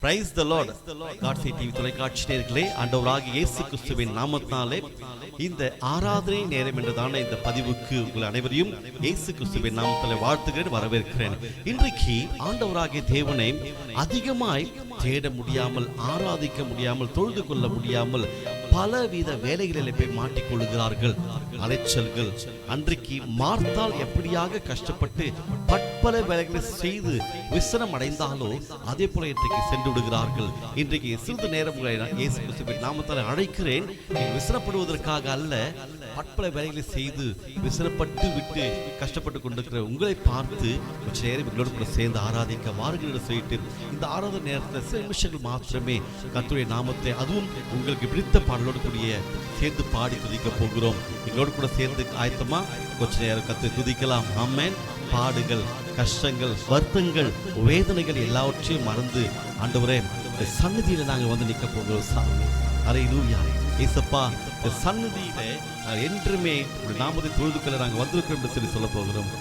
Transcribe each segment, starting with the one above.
Price the Lord. God TV தொலைக்காட்சி நேயர்களே, ஆண்டவராகிய இயேசு கிறிஸ்துவின் நாமத்தினாலே இந்த ஆராதனை நேரம் என்றதான இந்த பதிவுக்கு உங்கள் அனைவரையும் இயேசு கிறிஸ்துவின் நாமத்திலே வாழ்த்துகிறேன், வரவேற்கிறேன். இன்றைக்கு ஆண்டவராகிய தேவனை அதிகமாய் தேட முடியாமல், ஆராதிக்க முடியாமல், தொழுது கொள்ள முடியாமல் பலவித வேலைகளில் போய் மாட்டிக்கொள்ளுகிறார்கள். அலைச்சல்கள். அன்றைக்கு மார்த்தால் எப்படியாக கஷ்டப்பட்டு பற்பல வேலைகளை செய்து விசனம் அடைந்தாலோ அதே போல இன்றைக்கு சென்று விடுகிறார்கள். இன்றைக்கு சிறிது நேரம் இயேசு கிறிஸ்துவின் நாமத்தால் அழைக்கிறேன். விசனப்படுவதற்காக அல்ல, பற்பல வேலைகளை செய்து விசனப்பட்டு விட்டு கஷ்டப்பட்டு கொண்டிருக்கிற உங்களை பார்த்து கொஞ்ச நேரம் எங்களோடு கூட சேர்ந்து ஆராதிக்க வாருங்கள் சொல்லிட்டு இந்த ஆராதனை நேரத்தில் சில நிமிஷங்கள் மாத்திரமே கர்த்தருடைய நாமத்தை, அதுவும் உங்களுக்கு பிடித்த பாடலோடு கூடிய சேர்ந்து பாடி துதிக்க போகிறோம். எங்களோடு கூட சேர்ந்து ஆயத்தமா கொஞ்ச நேரம் கர்த்தரை துதிக்கலாம். ஆமென். பாடுகள், கஷ்டங்கள், வருத்தங்கள், வேதனைகள் எல்லாவற்றையும் மறந்து ஆண்டவரே சன்னதியில நாங்க வந்து நிற்க போகிறோம் சாமி. அல்லேலூயா. இயேசப்பா, சன்னதியில என்றுமே நாமத்தை தொழுதுக்கொள்ள நாங்க வந்திருக்கிறோம் என்று சொல்லி சொல்ல போகிறோம்.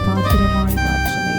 பாத்திரமாய் மாற்றுவே.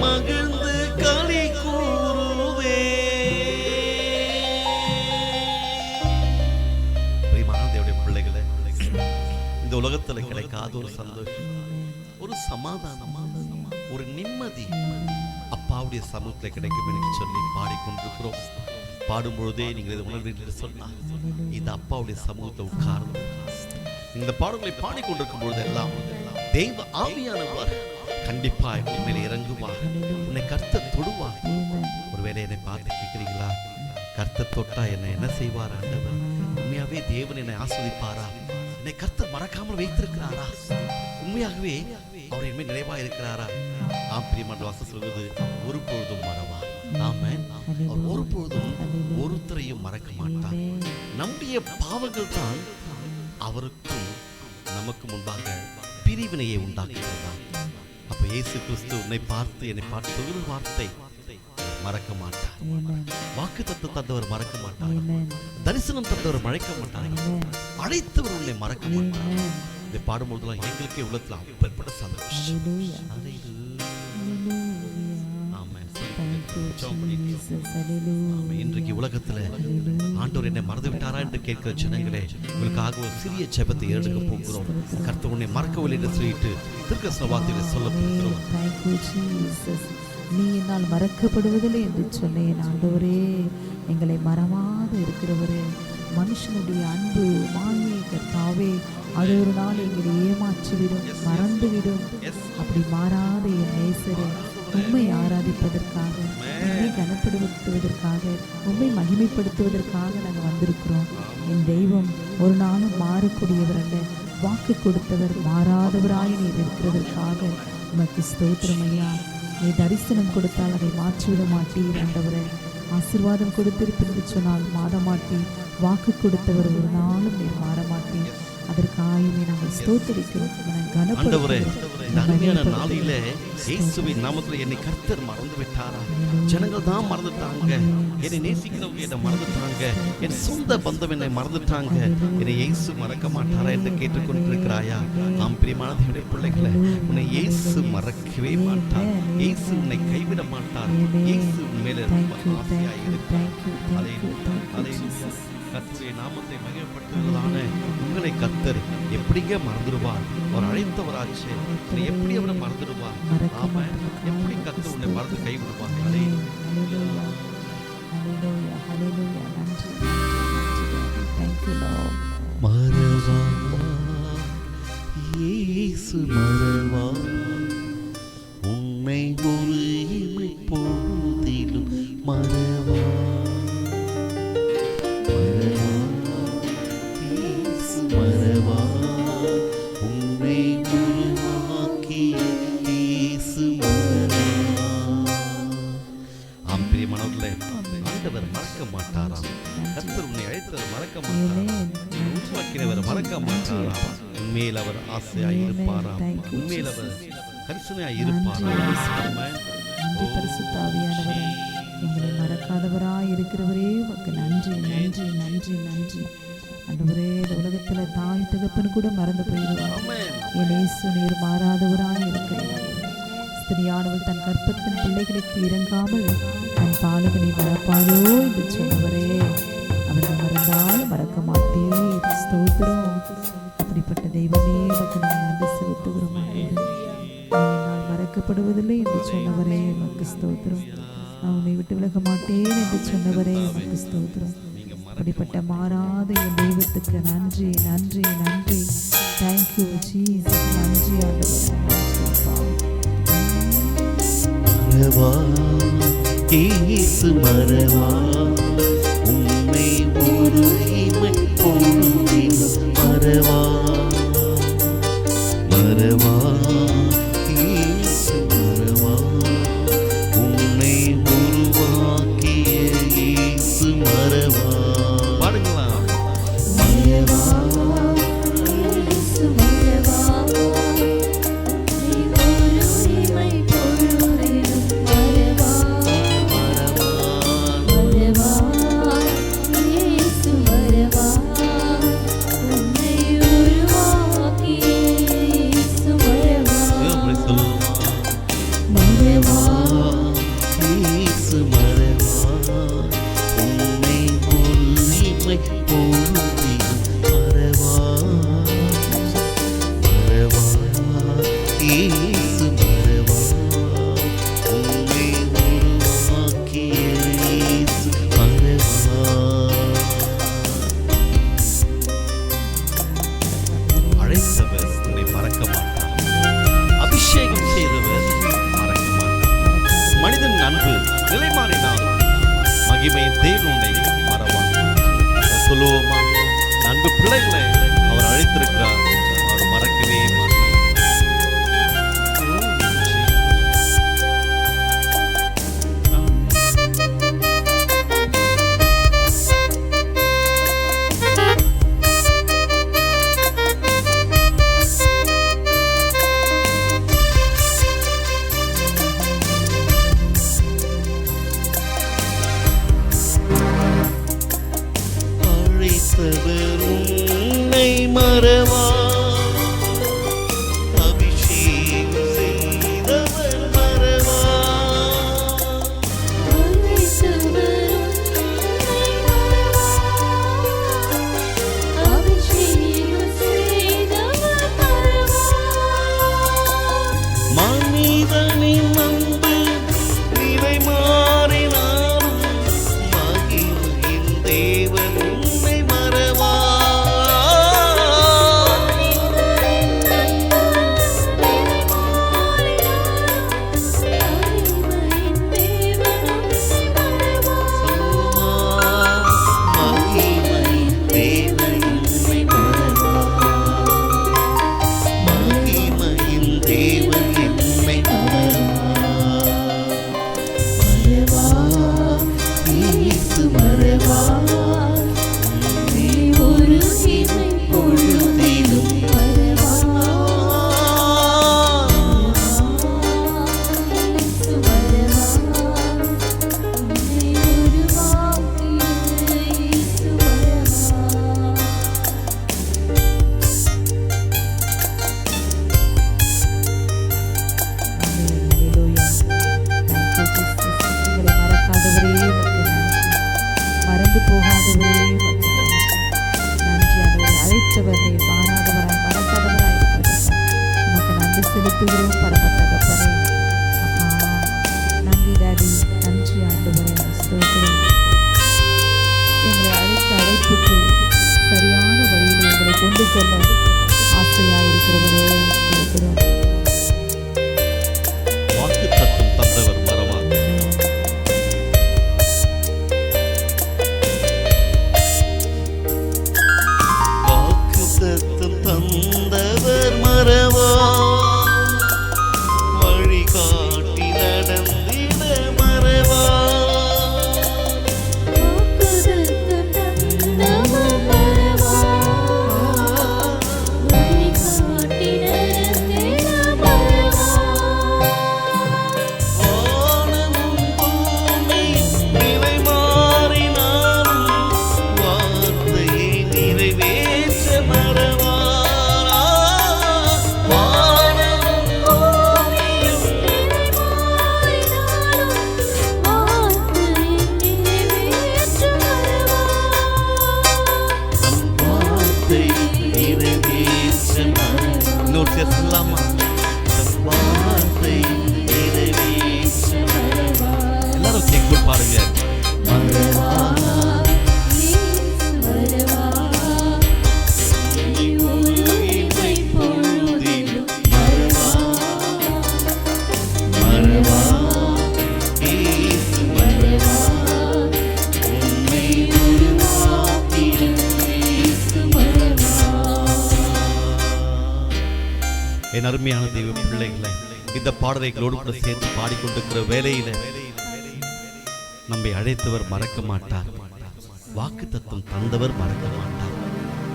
மகிழ்ந்து களி கூறுவே. பிரியமான தேவனுடைய பிள்ளைகளே, இந்த உலகத்துல கிடைக்காத ஒரு சந்தோஷம், ஒரு சமாதானம், ஒரு நிம்மதி அப்பாவுடைய சமூகத்தில் கிடைக்கும் என்று சொல்லி பாடிக்கொண்டிருக்கிறோம். பாடும்பொழுதே நீங்கள் இதை உணர்வீர்கள் சொன்னா இந்த அப்பாவுடைய சமூகத்தை உட்கார்ந்து இந்த பாடல்களை பாடிக்கொண்டிருக்கும் பொழுது எல்லாம் தெய்வ ஆவியானவர் கண்டிப்பாய் உண்மையில இறங்குவார். உன்னை கர்த்தர் தொடுவார். ஒருவேளை என்னை பார்த்து கேட்கிறீங்களா, கர்த்தர் தொட்டா என்ன செய்வார் ஆண்டவர்? உண்மையாவே தேவன் என்னை ஆஸ்வதிப்பாரா? என்னை கர்த்தர் மறக்காமல் வைத்திருக்கிறாரா? உண்மையாகவே அவர் என்மே நிறைவா இருக்கிறாரா? பிரியமான வாசம் சொல்வது ஒரு பொழுதும் மறவார். ஆமென். அவர் ஒரு பொழுதும் ஒருத்தரையும் மறக்க மாட்டார். நம்முடைய பாவங்கள் தான் அவருக்கும் நமக்கு முன்பாக பிரிவினையை உண்டாக்குகிறதா? அப்ப இயேசு கிறிஸ்து உன்னை பார்த்து என்னை பார்த்து ஒரு வார்த்தை மறக்க மாட்டார். வாக்கு தத்துவம் தந்தவர் மறக்க மாட்டார். தரிசனம் தந்தவர் மறைக்க மாட்டார். அழைத்தவர் உன்னை மறக்க மாட்டார். இதை பாடும்போதுலாம் எங்களுக்கு உள்ளத்துல அப்பேற்பட்ட சந்தோஷம். இன்றைக்கு உலகத்துல ஆண்டவர் என்னை மறந்து விட்டாரா என்று கேட்கிற ஜனங்களே, உங்களுக்காக ஒரு சிறிய ஜெபத்தை எடுக்க போகிறோம். கர்த்தர் உன்னை மறக்கவில்லை என்று சொல்லிட்டு திருக்கசன வார்த்தைகளை சொல்ல போகிறோம். நீ என்னால் மறக்கப்படுவதில்லை என்று சொன்னேன். ஆண்டவரே, எங்களை மறவாது இருக்கிறவரே, மனுஷனுடைய அன்பு மாயை கர்த்தாவே, அது ஒரு நாள் எங்களை ஏமாற்றிவிடும், மறந்துவிடும். அப்படி மாறாத என் நேசரே, உம்மை ஆராதிப்பதற்காக, உம்மை கனப்படுத்துவதற்காக, உம்மை மகிமைப்படுத்துவதற்காக நாங்கள் வந்திருக்கிறோம். என் தெய்வம் ஒரு நாளும் மாறக்கூடியவர் அல்ல. வாக்கு கொடுத்தவர், மாறாதவராய் நீர் இருக்கிறதற்காக உமக்கு ஸ்தோத்திரம் ஐயா. நீ தரிசனம் கொடுத்தால் அதை மாற்றிவிட மாட்டீர் ஆண்டவரே. ஆசீர்வாதம் கொடுத்திருப்பென்று சொன்னால் மாறமாட்டீர். வாக்கு கொடுத்தவர் ஒரு நாளும் நீர் மாறமாட்டீர். அதற்காகவே நாங்கள் ஸ்தோத்திரிக்கிறோம். ஆண்டவரே, இந்த அருமையான நாளில இயேசுவின் நாமத்தில் என்னை கர்த்தர் மறந்து விட்டாரா? ஜனங்கள் தான் மறந்துட்டாங்க. என்னை நேசிக்கிறவங்க என்னை மறந்துட்டாங்க. என் சொந்த பந்தம் என்னை மறந்துட்டாங்க. என்னை இயேசு மறக்க மாட்டாரா என்று கேட்டுக்கொண்டிருக்கிறாயா? நாம் பிரியமான தேவனுடைய பிள்ளைகளை, உன்னை இயேசு மறக்கவே மாட்டார். இயேசு உன்னை கைவிட மாட்டார். இயேசு உன் மேல ஆசையாய் இருக்கிறார். கர்த்தருடைய நாமத்தை மகிமைப்படுத்துவதான உங்களை கர்த்தர் எப்படிங்க மறந்துடுவார்? அவர் அழைத்தவராச்சே, எப்படி அவரை மறந்துடுவார்? ஆமா, எப்படி கர்த்தர் உன்னை மறந்து கைவிடுவார்? மறவா மறவா இயேசு மறவா உன்னை உருவாக்கிய இயேசு மறவா. ஆம் பிரியமானவர்களே, ஆண்டவர் மறக்க மாட்டாராம். கர்த்தர் உன்னை அழைத்தவர் மறக்க மாட்டாராம். உருவாக்கினவர் மறக்க மாட்டாராம். உண்மையில் அவர் ஆசையாய் இருப்பாராம். உண்மையில் அவர் கரிசனையாய் இருப்பாராம். நன்றி பரிசுத்த ஆவியானவரே, எங்களை மறக்காதவராய் இருக்கிறவரே உமக்கு நன்றி நன்றி நன்றி நன்றி. ஆண்டவரே, இந்த உலகத்துல தாய் தகப்பனு கூட மறந்து போயிடுவார். என் இயேசு நீர் மாறாதவராய் இருக்கிறார். ஸ்திரியானவள் தன் கற்பத்தின் பிள்ளைகளுக்கு இறங்காமல் தன் பாலகனை மறப்பாளோ என்று சொன்னவரே, அவர்கள் மறந்தாலும் மறக்க மாட்டேன். ஸ்தோத்திரம். அப்படிப்பட்ட தெய்வமே உமக்கு நாங்கள் நன்றி செலுத்துகிறோம். நான் மறக்கப்படுவதில்லை என்று சொன்னவரே உமக்கு ஸ்தோத்திரம். நான் உன்னை விட்டு விலக மாட்டேன் என்று சொன்னவரே உமக்கு ஸ்தோத்திரம். அப்படிப்பட்ட மாறாத என் தெய்வத்துக்கு நன்றி நன்றி நன்றி. Thank you Jesus. நன்றி ஆண்டவரே. மறவா இயேசு மறவா உம்மை ஒரு இமை பொழுதிலும் மறவா மறவா இயேசு மறவா உன்னை உருவாக்கிய இயேசு மறவா. பாடுங்களா? மறவா சொல்லுவோமா? அன்பு பிள்ளைகளை அவர் அழைத்திருக்கிறார். அவர் மறக்கவே மாட்டார். உன்னை மறவா அபிஷேகம் செய்தவர் மறவா மனிதனின் அன்பு நிலை மாறினாலும் மகிமையின் தேவன் செலுத்துகிறோம் பரம தகப்பனே. நன்றி டாடி, நன்றி ஆண்டவரே. ஸ்தோத்திரம். எங்களை அழைத்த அழைப்புக்கு சரியான வழியில் எங்களை கொண்டு செல்ல ஆசையாயிருக்கிறவரே ஸ்தோத்திரம். வாக்குத்தத்தம் தந்தவர் மறவார். சொல்லாமா? வார்த்தை எல்லாரும் கேட்க பாருங்க. என் அருமையான தெய்வ பிள்ளைகளை, இந்த பாடல்களோடு கூட சேர்த்து பாடிக்கொண்டிருக்கிற வேலையில நம்மை அழைத்தவர் மறக்க மாட்டார். வாக்கு தத்துவம் தந்தவர் மறக்க மாட்டார்.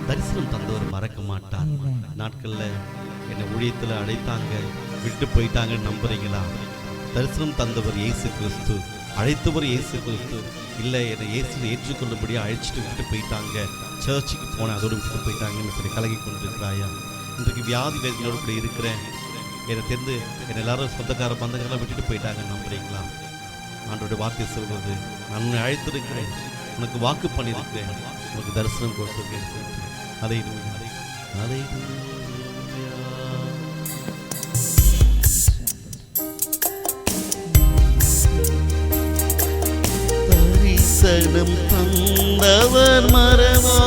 தரிசனம் தந்தவர் மறக்க மாட்டார். நாட்கள்ல என்னை ஊழியத்துல அழைத்தாங்க, விட்டு போயிட்டாங்கன்னு நம்புறீங்களா? தரிசனம் தந்தவர் இயேசு கிறிஸ்து, அழைத்தவர் இயேசு கிறிஸ்து. இல்லை, என்னை இயேசு ஏற்றுக்கொள்ளும்படியா அழைச்சிட்டு விட்டு போயிட்டாங்க, சர்ச்சுக்கு போனேன் அதோடு விட்டு போயிட்டாங்கன்னு சொல்லி கலகி கொண்டிருக்கிறாயா? இன்றைக்கு வியாதி வேதனையோடு கூட இருக்கிறேன், என்னை தெரிந்து என்னை எல்லாரும் சொந்தக்கார பந்தக்காரெல்லாம் விட்டுட்டு போயிட்டாங்கன்னு நம்புறீங்களா? ஆண்டோட வார்த்தை சொல்வது, நான் உன்னை அழைத்திருக்கிறேன், உனக்கு வாக்கு பண்ணியிருக்கிறேன், உனக்கு தரிசனம் கொடுத்திருக்கேன். அதை அதை தரிசனம் தந்தவர் மறவா,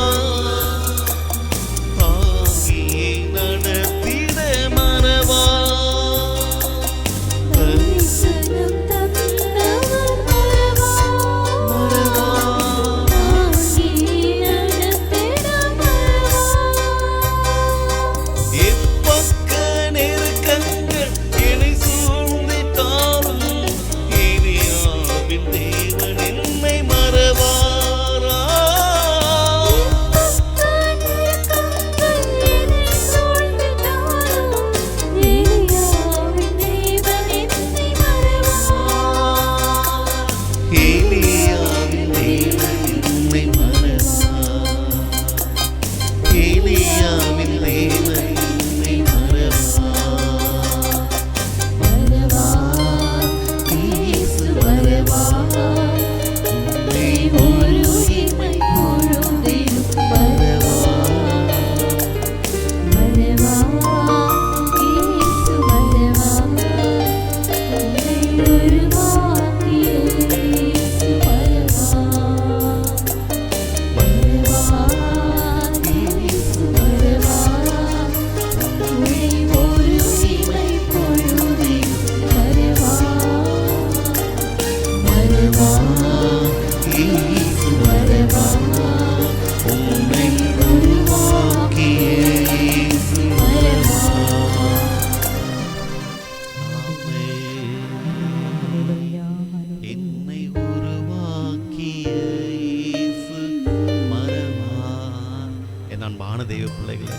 தெய்வ பிள்ளைகளை,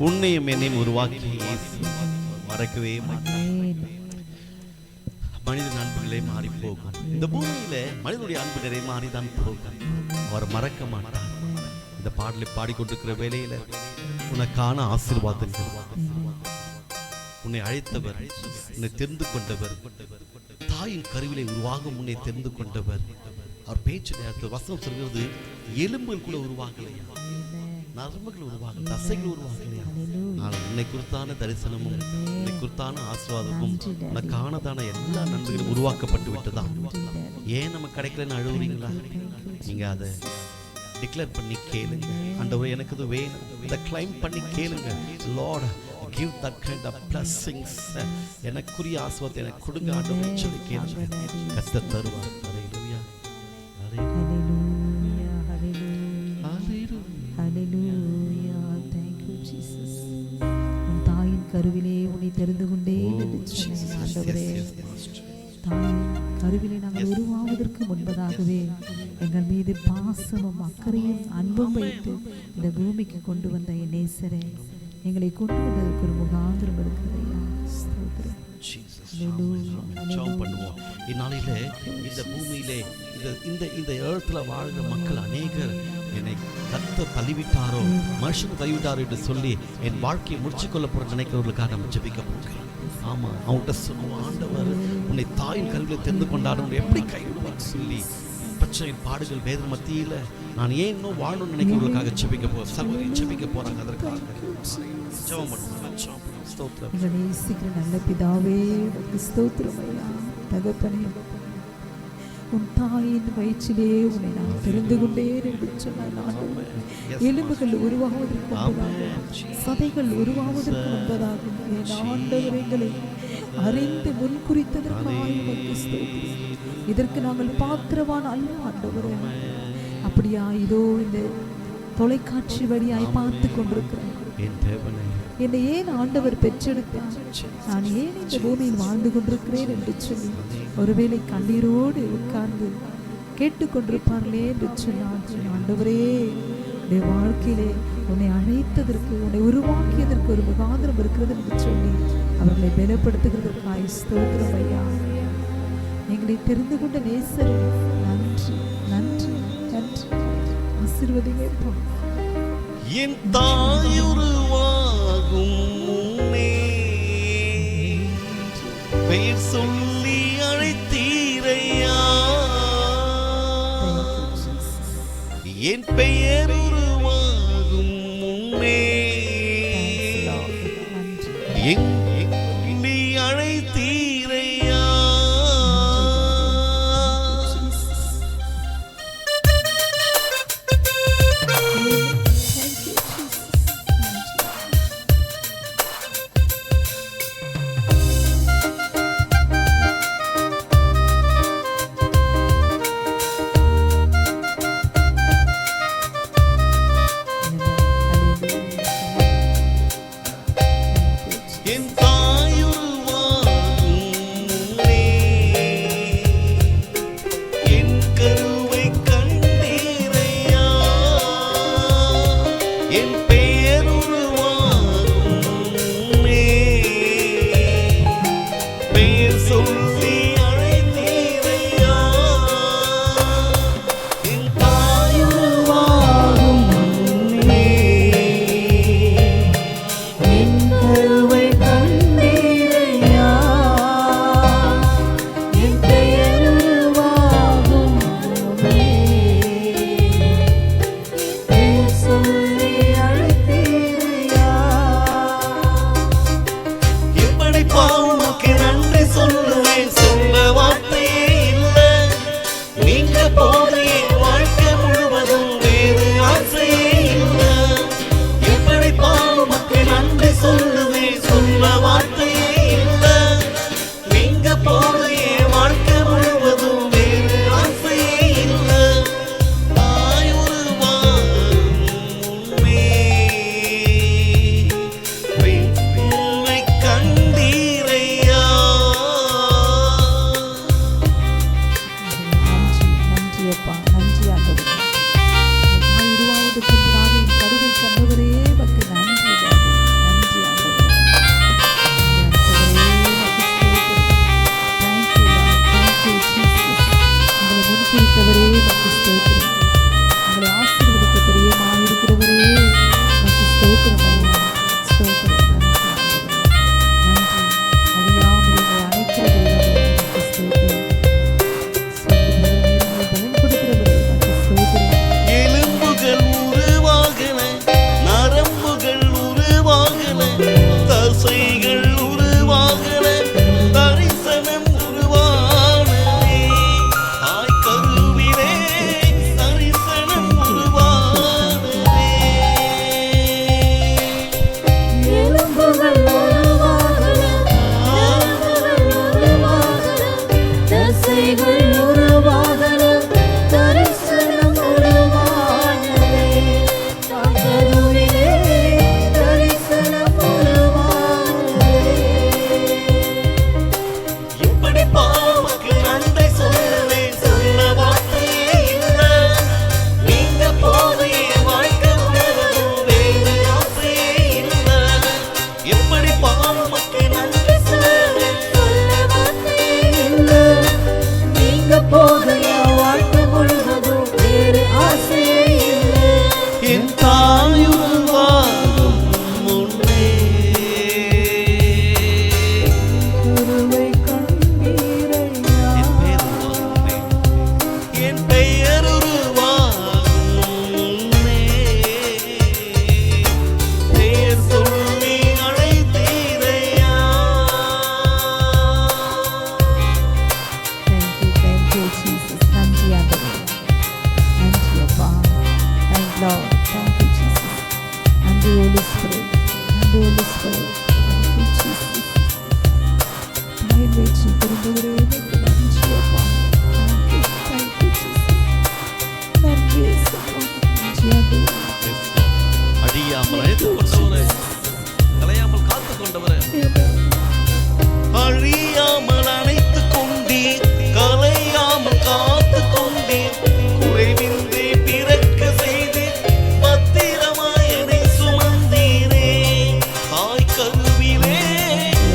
உன்னையும் என்னையும் உருவாக்கி மறக்கவே மாட்டார். மனித அன்புகளே மாறி போகும். இந்த பூமியில மனிதனுடைய அன்பு நிறைய மாறிதான் போகும். அவர் மறக்க மாட்டார். இந்த பாடலை பாடிக்கொண்டிருக்கிற வேளையில உனக்கான ஆசீர்வாதங்கள், உன்னை அழைத்தவர், உன்னை தெரிந்து கொண்டவர், தாயின் கருவிலை உருவாகும் உன்னை தெரிந்து கொண்டவர். அவர் பேச்சு நேரத்தில் வசனம் சொல்கிறது, எலும்புகள் கூட உருவாகலையா, நரம்புகள் உருவாக, தசைகள் உருவாகலையா. ஆனால் உன்னை குறித்தான தரிசனமும் உன்னை குறித்தான ஆசீர்வாதமும் உனக்கானதான எல்லா நன்மைகளும் உருவாக்கப்பட்டு விட்டதா? ஏன் நம்ம கிடைக்கலன்னு அழுவுறீங்களா? நீங்க அதை டிக்ளேர் பண்ணி கேளுங்க. ஆண்டவரே எனக்கு இது வேணும், இதை கிளைம் பண்ணி கேளுங்க. Lord give that kind of blessings, எனக்குரிய ஆசீர்வாதத்தை எனக்கு கொடுங்க ஆண்டவரே சொல்லி கேளுங்க. கர்த்தர் தருவார். ஹalleluya, ஹalleluya, ஹalleluya. Thank you Jesus. உன் தாயின் கருவிலே உன்னை தெரிந்து கொண்டேன் என்று சொன்னேன் ஆண்டவரே. தாயின் கருவிலே நாங்கள் உருவாவதற்கு முன்பதாகவே எங்கள் மீது பாசமும் அக்கறையும் அன்பும் வைத்து இந்த பூமிக்கு கொண்டு வந்த என் நேசரே, எங்களை கொண்டு வந்ததற்கு ஒரு முகாந்திரம் இருக்கிறதையா. இந்நாளில இந்த பூமியிலே இந்த இடத்துல வாழ்கிற மக்கள் அநேகர் என்னை கர்த்தர் தள்ளிவிட்டாரோ, மனுஷன் தள்ளிவிட்டாரோ என்று சொல்லி என் வாழ்க்கையை முடிச்சுக்கொள்ள போற நினைக்கிறவர்களுக்காக நம்ம ஜெபிக்க போகிறோம். ஆமா, அவங்கள்ட்ட சொல்லுவோம், ஆண்டவர் உன்னை தாயின் கல்வியை தெரிந்து கொண்டாடும் எப்படி கைவிடுவார் சொல்லி பிரச்சனை, பாடுகள், வேதனை மத்தியில நான் ஏன் இன்னும் வாழணும்னு நினைக்கிறவங்களுக்காக ஜெபிக்க போறேன். சகோதரி ஜெபிக்க போறாங்க. அதற்காக ஜெபம் பண்ணுங்க. ஸ்தோத்திரம். எங்களை நேசிக்கிற நல்ல பிதாவே, உமக்கு ஸ்தோத்திரம் ஐயா. தகப்பனே, உன் தாயின் வயிற்றிலே உன்னை நான் தெரிந்து கொண்டேன் என்று சொன்னாய். எலும்புகள் உருவாவதற்கு முன்பதாக, சதைகள் உருவாவதற்கு முன்பதாக என் ஆண்டவர் எங்களை அறிந்து முன்குறித்ததற்காக உமக்கு ஸ்தோத்திரம். இதற்கு நாங்கள் பாத்திரவான் அல்ல ஆண்டவரே. அப்படியா, இதோ இந்த தொலைக்காட்சி வழியாய் பார்த்து கொண்டிருக்கிறேன். என்னை ஏன் ஆண்டவர் பெற்றெடுத்தார், நான் ஏன் இந்த பூமியில் வாழ்ந்து கொண்டிருக்கிறேன் என்று சொல்லி ஒருவேளை கண்ணீரோடு உட்கார்ந்து கேட்டுக்கொண்டிருப்பார்களே என்று சொன்னார். ஆண்டவரே, உன்னுடைய வாழ்க்கையிலே உன்னை அழைத்ததற்கு, உன்னை உருவாக்கியதற்கு ஒரு முகாந்திரம் இருக்கிறது என்று சொல்லி அவர்களை பலப்படுத்துகிறதற்காக ஸ்தோத்திரம் ஐயா. எங்களை தெரிந்து கொண்ட நேசரே, நன்றி நன்றி நன்றி. ஆசீர்வதிங்க. என் தாயுருவாகும் முன்னே பெயர் சொல்லி அழைத்தீரையா. என் பெயர் உருவாகும் முன்னே எண்ணி அழைத்தீரையா. Lord. Thank you, Jesus. நன்றி Holy Spirit. நன்றி Holy Spirit. Thank you, Jesus. தாயின் வயிற்றில் பிறந்தவரே, எனக்கு நன்றி அப்பா. Thank you, Jesus. நன்றி இயேசுப்பா. நன்றி ஆண்டவரே. Yes, Lord. அழியாமல் அழைத்துக் கொண்டவரே, கலையாமல் காத்துக் கொண்டவரே, அழியாமல் அணைத்துக் கொண்டீர், கலையாமல் காத்துக் கொண்டீர், குறைவின்றி பிறக்க செய்தீர், பத்திரமாய் என்னை சுமந்தீரே, தாய் கருவிலே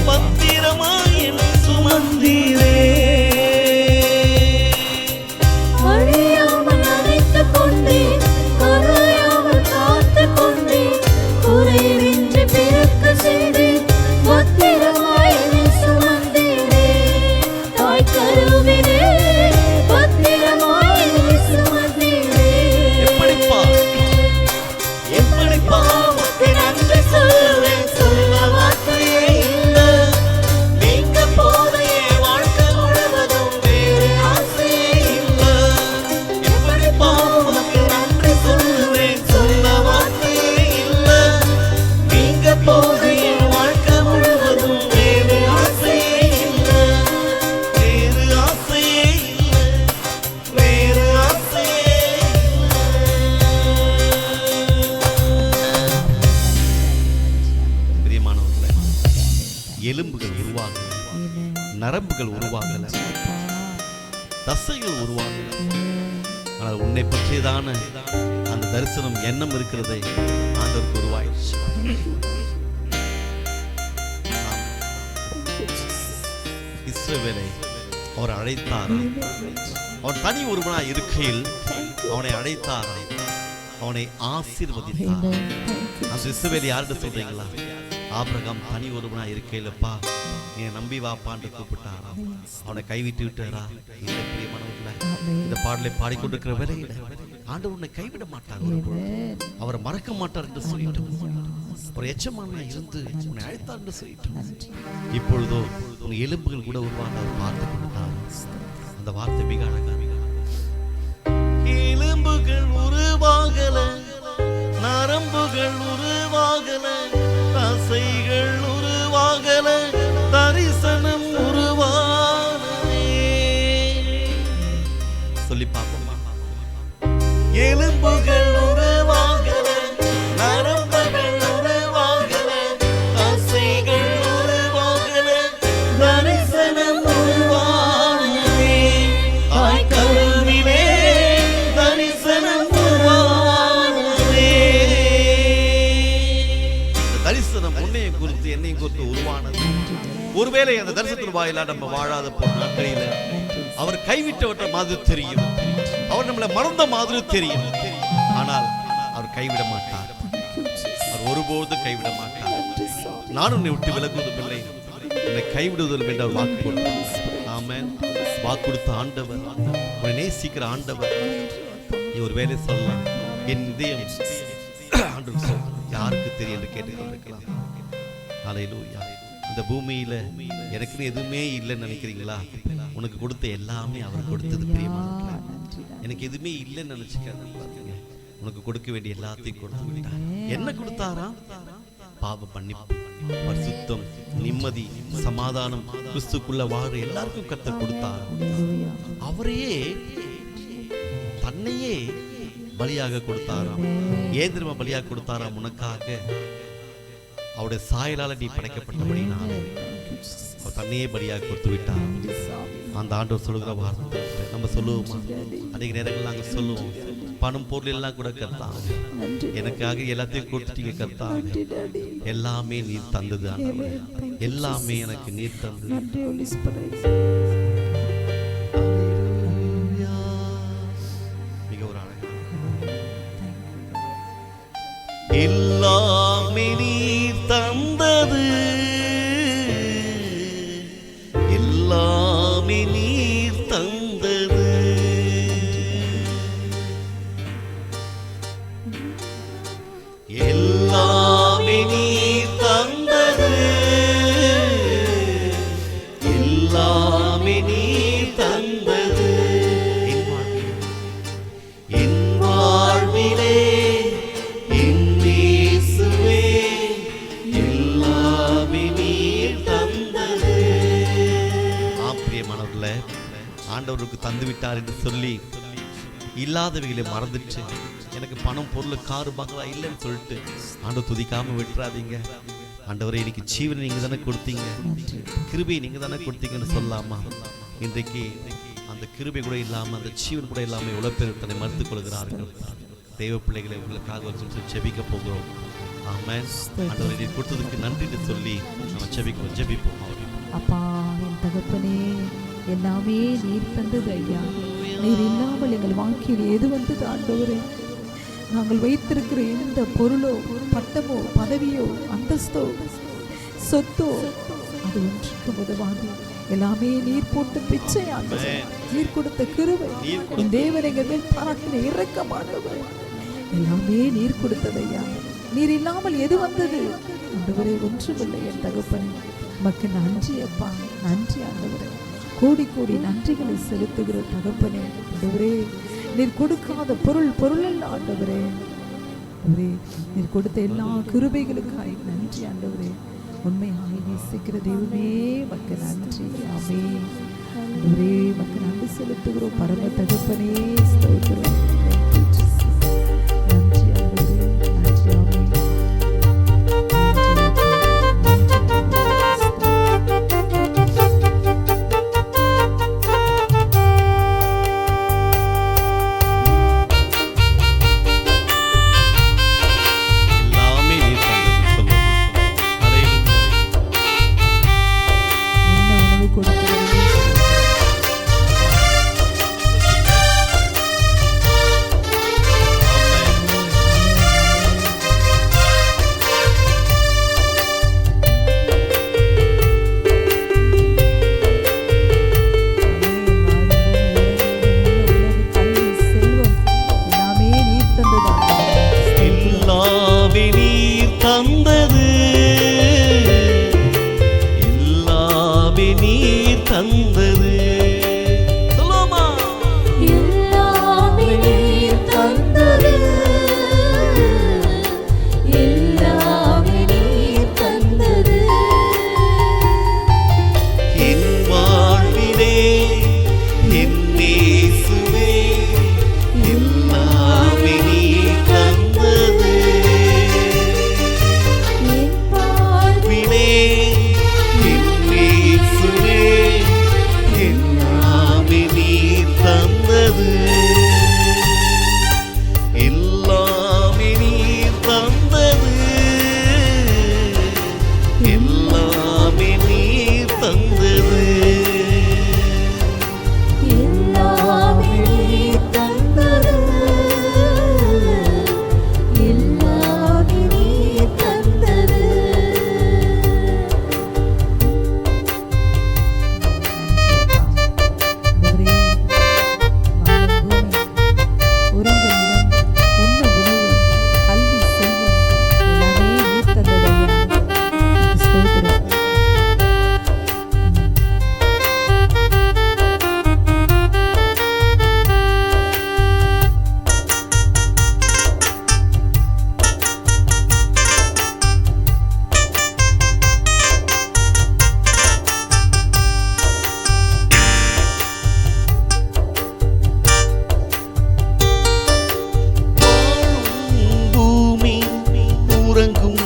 பத்திரமாய் என்னை சுமந்தீரே. அழியாமல் அணைத்துக் கொண்டீர், கரையாமல் காத்துக் கொண்டீர், குறைவின்றி பிறக்க செய்தீர், பத்திரமாய் என்னை சுமந்தீரே, தாய் கருவிலே பத்திரமாய் என்னை சுமந்தீரே. எப்படிப்பா எப்படிப்பா உமக்கு நன்றி சொல்லுவேன், சொல்ல வார்த்தையே இல்லை. நீங்க போதையே வாழ்க்கை முழுவதும் வேறு ஆசையே இல்லை. எப்படிப்பா உமக்கு நன்றி சொல்லுவேன், சொல்ல வார்த்தையே இல்லை. நீங்க போதையே வாழ்க்கை முழுவதும் வேறு ஆசையே இல்லை. வேறு ஆசையே இல்லை, வேறு ஆசையே இல்லை. பிரியமானவர்களே, எலும்புகள் உருவாகல, நரம்புகள் உருவாகல, தசைகள் உருவாகல, ஆனால் உன்னை பற்றியதான அந்த தரிசனம் எண்ணம் இருக்கிறதை ஆண்டவருக்கு உருவாயிடுச்சு. இஸ்ரவேலை அவர் அழைத்தார். அவன் தனி ஒருவனாய் இருக்கையில் அவனை அழைத்தார், அவனை ஆசீர்வதித்தார். அந்த இஸ்ரவேலை யார்கிட்ட சொல்றீங்களா? ஆபிரகாம் தனி ஒருவனாய் இருக்கையிலப்பா நீ நம்பி வாப்பான்னு கூப்பிட்டாரா? அவனை கைவிட்டு விட்டாரா? இந்த பிரியமானவர்களே, இந்த பாடலை பாடிக்கொண்டிருக்கிற வேளையில ஆண்டவர் உன்னை கைவிட மாட்டார், அவரை மறக்க மாட்டார் என்று சொல்லிட்டோம். ஒரு எச்சமானாய் இருந்து உன்னை அழைத்தார் என்று சொல்லிட்டோம். இப்பொழுதோ உன் எலும்புகள் கூட உருவாக அவர் பார்த்து கொண்டார். அந்த வார்த்தை மிக அழகா, எலும்புகள் உருவாகல, நரம்புகள் உருவாகல, தசைகள் உருவாகல, தரிசனம் உருவானதே. சொல்லி பார்ப்போமா? எலும்புகள் உருவாகல, நரம்புகள் உருவாகல, தசைகள் உருவாகல, தரிசனம் உருவானதே. தாய் கருவிலே தரிசனம் உருவானதே. இந்த தரிசனம் உன்னை குறித்து என்னை குறித்து உருவானது. ஒருவேளை அந்த தரிசனத்தின் வாயிலா நம்ம வாழாத போன நாட்களில அவர் கைவிட்டவற்ற மாதிரி தெரியும், அவர் நம்மளை மறந்த மாதிரி தெரியும், ஆனால் அவர் கைவிட மாட்டார். அவர் ஒருபோது கைவிட மாட்டார். நான் உன்னை விட்டு விலகுவதும் இல்லை, உன்னை கைவிடுவதில்லை என்று அவர் வாக்கு கொடுத்தார். ஆமென். வாக்கு கொடுத்த ஆண்டவர், உன்னை நேசிக்கிற ஆண்டவர். நீ ஒரு வேலை சொல்லலாம், என் இதயம் ஆண்டவர் சொல் யாருக்கு தெரியும் என்று கேட்டுக்கொண்டிருக்கலாம். ஹல்லேலூயா. இந்த பூமியில எனக்குன்னு எதுவுமே இல்லைன்னு நினைக்கிறீங்களா? உனக்கு கொடுத்த எல்லாமே அவர் கொடுத்தது. பிரியமானவர்களே, எனக்கு எதுவுமே இல்லைன்னு நினைச்சுக்காது. உனக்கு கொடுக்க வேண்டிய எல்லாத்தையும் கொடுத்து விட்டார். என்ன கொடுத்தாரா? பாவ மன்னிப்பு, பரிசுத்தம், நிம்மதி, சமாதானம், கிறிஸ்துக்குள்ள வாழ எல்லாருக்கும் கர்த்தர் கொடுத்தார். அவரையே தன்னையே பலியாக கொடுத்தாராம். ஏன் தெரியுமா பலியாக கொடுத்தாராம்? உனக்காக. அவருடைய சாயலால நீ படைக்கப்பட்டபடினால அவர் தன்னையே பலியாக கொடுத்து விட்டார். அந்த ஆண்டவர் சொல்லுகிற வார்த்தை நம்ம சொல்லுவோமா? அநேக நேரங்கள் நாங்கள் சொல்லுவோம், பணம் பொருள் எல்லாம் கூட கர்த்தாங்க, எனக்காக எல்லாத்தையும் கொடுத்துட்டீங்க கர்த்தாங்க, எல்லாமே நீர் தந்தது ஆண்டவரே, எல்லாமே எனக்கு நீர் தந்தது. மிக ஒரு அழகான எல்லாமே நீர் தந்தது, எல்லாமே நீர் தந்தது, எல்லாமே நீர் தந்தது, எல்லாமே நீர் தந்தது. என் வாழ்விலே விட்டார் என்று சொல்லி இல்லாதவைகளை மறந்துட்டு, எனக்கு பணம் பொருள் காரு பங்களா இல்லைன்னு சொல்லிட்டு ஆண்டவர் துதிக்காம விட்டுறாதீங்க. ஆண்டவரே இன்னைக்கு ஜீவனை நீங்க தானே கொடுத்தீங்க, கிருபையை நீங்க தானே கொடுத்தீங்கன்னு சொல்லலாமா? இன்றைக்கு அந்த கிருபை கூட இல்லாம, அந்த ஜீவன் கூட இல்லாம எவ்வளவு பேர் தன்னை மறுத்துக் கொள்கிறார்கள். தெய்வ பிள்ளைகளை உங்களுக்காக ஒரு ஜெபிக்க போகிறோம். ஆமென். ஆண்டவரே நீர் கொடுத்ததுக்கு நன்றின்னு சொல்லி நம்ம ஜெபிப்போம். அப்பா, என் தகப்பனே, எல்லாமே நீர் தந்தது ஐயா. நீர் இல்லாமல் எங்கள் வாழ்க்கையில் எது வந்தது ஆண்டவரே? நாங்கள் வைத்திருக்கிற எந்த பொருளோ, பட்டமோ, பதவியோ, அந்தஸ்தோ, சொத்தோ, அது ஒன்றுக்கு உதவாது. எல்லாமே நீர் போட்டு பிச்சை ஆண்டவரே. நீர் கொடுத்த கிருபை, தேவன் எங்கள் மேல் பாராட்டின இரக்கமானவர், எல்லாமே நீர் கொடுத்ததையா. நீர் இல்லாமல் எது வந்தது ஆண்டவரே? ஒன்றுமில்லை என் தகப்பனே. உமக்கு நன்றி அப்பா, நன்றி ஆண்டவரே. கோடி கோடி நன்றிகளை செலுத்துகிற தகப்பனே ஆண்டவரே. நீர் கொடுக்காத பொருள் அல்ல ஆண்டவரே. நீர் கொடுத்த எல்லா கிருபைகளுக்காய் நன்றி ஆண்டவரே. உண்மையாய் நேசிக்கிற தெய்வமே உமக்கு நன்றி. ஆமென் ஆண்டவரே. உமக்கு நன்றி செலுத்துகிறோம் பரம தகப்பனே. ஸ்தோத்திரம். நன்றி ஆண்டவரே, நன்றி. ஆமென். உறங்கும்